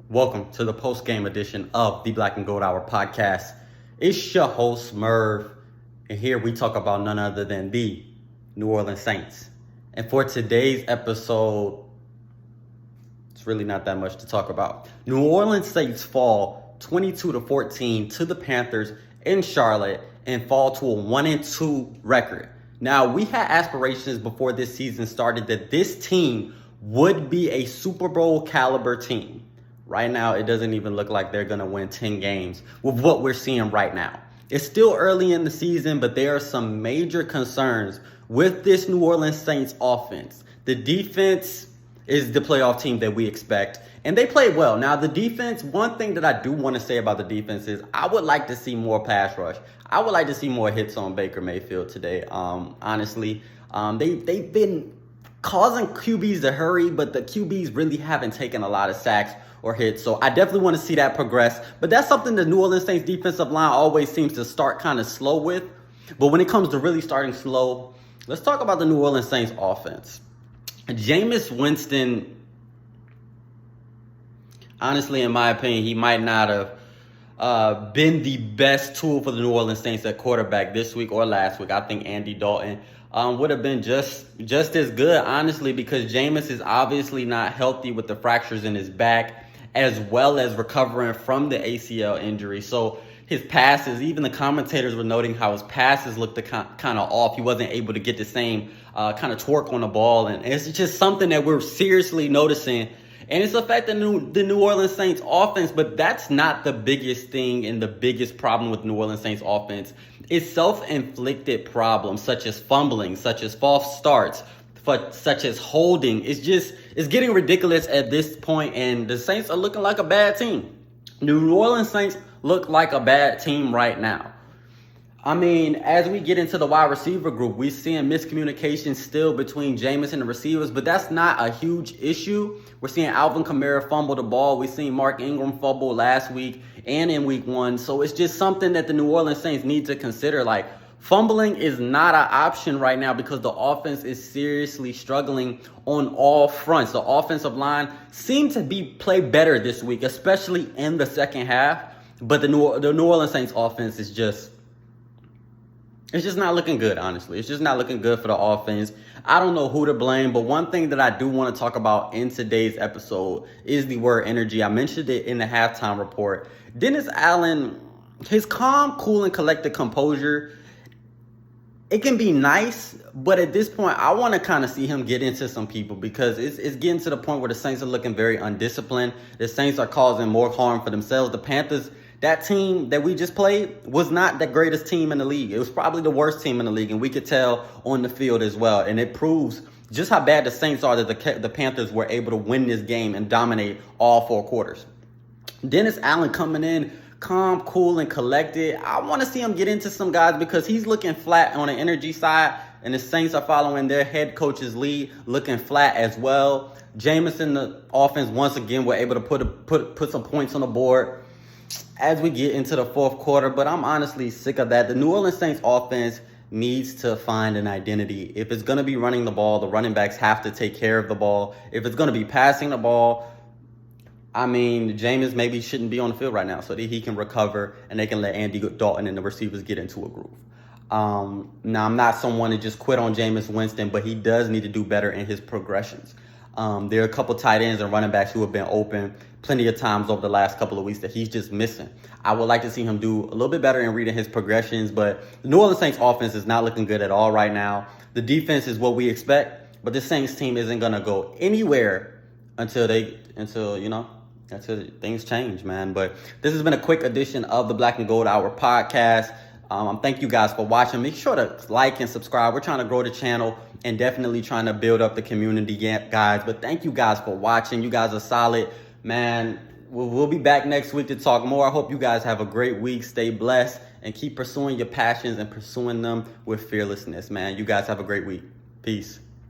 Welcome to the post-game edition of the Black and Gold Hour podcast. It's your host, Merv, and here we talk about none other than the New Orleans Saints. And for today's episode, it's really not that much to talk about. New Orleans Saints fall 22-14 to the Panthers in Charlotte and fall to a 1-2 record. Now, we had aspirations before this season started that this team would be a Super Bowl caliber team. Right now, it doesn't even look like they're going to win 10 games with what we're seeing right now. It's still early in the season, but there are some major concerns with this New Orleans Saints offense. The defense is the playoff team that we expect, and they played well. Now, the defense, one thing that I do want to say about the defense is I would like to see more pass rush. I would like to see more hits on Baker Mayfield today, honestly. They've been causing QBs to hurry, but the QBs really haven't taken a lot of sacks or hits. So I definitely want to see that progress. But that's something the New Orleans Saints defensive line always seems to start kind of slow with. But when it comes to really starting slow, let's talk about the New Orleans Saints offense. Jameis Winston, honestly, in my opinion, he might not have been the best tool for the New Orleans Saints at quarterback this week or last week. I think Andy Dalton would have been just as good, honestly, because Jameis is obviously not healthy with the fractures in his back, as well as recovering from the ACL injury. So his passes, even the commentators were noting how his passes looked kind of off. He wasn't able to get the same kind of torque on the ball. And it's just something that we're seriously noticing. And it's affecting the New Orleans Saints offense, but that's not the biggest thing and the biggest problem with New Orleans Saints offense. It's self-inflicted problems such as fumbling, such as false starts, such as holding. It's getting ridiculous at this point, and the Saints are looking like a bad team. New Orleans Saints look like a bad team right now. I mean, as we get into the wide receiver group, we're seeing miscommunication still between Jameis and the receivers, but that's not a huge issue. We're seeing Alvin Kamara fumble the ball. We've seen Mark Ingram fumble last week and in week 1. So it's just something that the New Orleans Saints need to consider. Like, fumbling is not an option right now because the offense is seriously struggling on all fronts. The offensive line seemed to play better this week, especially in the second half. But the New Orleans Saints offense is just not looking good, honestly. It's just not looking good for the offense. I don't know who to blame, but one thing that I do want to talk about in today's episode is the word energy. I mentioned it in the halftime report. Dennis Allen, his calm, cool, and collected composure, it can be nice, but at this point, I want to kind of see him get into some people because it's getting to the point where the Saints are looking very undisciplined. The Saints are causing more harm for themselves. The Panthers, that team that we just played, was not the greatest team in the league. It was probably the worst team in the league, and we could tell on the field as well. And it proves just how bad the Saints are that the Panthers were able to win this game and dominate all 4 quarters. Dennis Allen coming in, calm, cool, and collected. I want to see him get into some guys because he's looking flat on the energy side, and the Saints are following their head coach's lead, looking flat as well. Jameis and the offense once again were able to put some points on the board as we get into the 4th quarter, but I'm honestly sick of that. The New Orleans Saints offense needs to find an identity. If it's going to be running the ball, the running backs have to take care of the ball. If it's going to be passing the ball, I mean, Jameis maybe shouldn't be on the field right now so that he can recover and they can let Andy Dalton and the receivers get into a groove. Now, I'm not someone to just quit on Jameis Winston, but he does need to do better in his progressions. There are a couple tight ends and running backs who have been open plenty of times over the last couple of weeks that he's just missing. I would like to see him do a little bit better in reading his progressions, but the New Orleans Saints offense is not looking good at all right now. The defense is what we expect, but the Saints team isn't going to go anywhere until things change, man. But this has been a quick edition of the Black and Gold Hour podcast. Thank you guys for watching. Make sure to like and subscribe. We're trying to grow the channel and definitely trying to build up the community, guys. But thank you guys for watching. You guys are solid, man. We'll be back next week to talk more. I hope you guys have a great week. Stay blessed and keep pursuing your passions and pursuing them with fearlessness, man. You guys have a great week. Peace.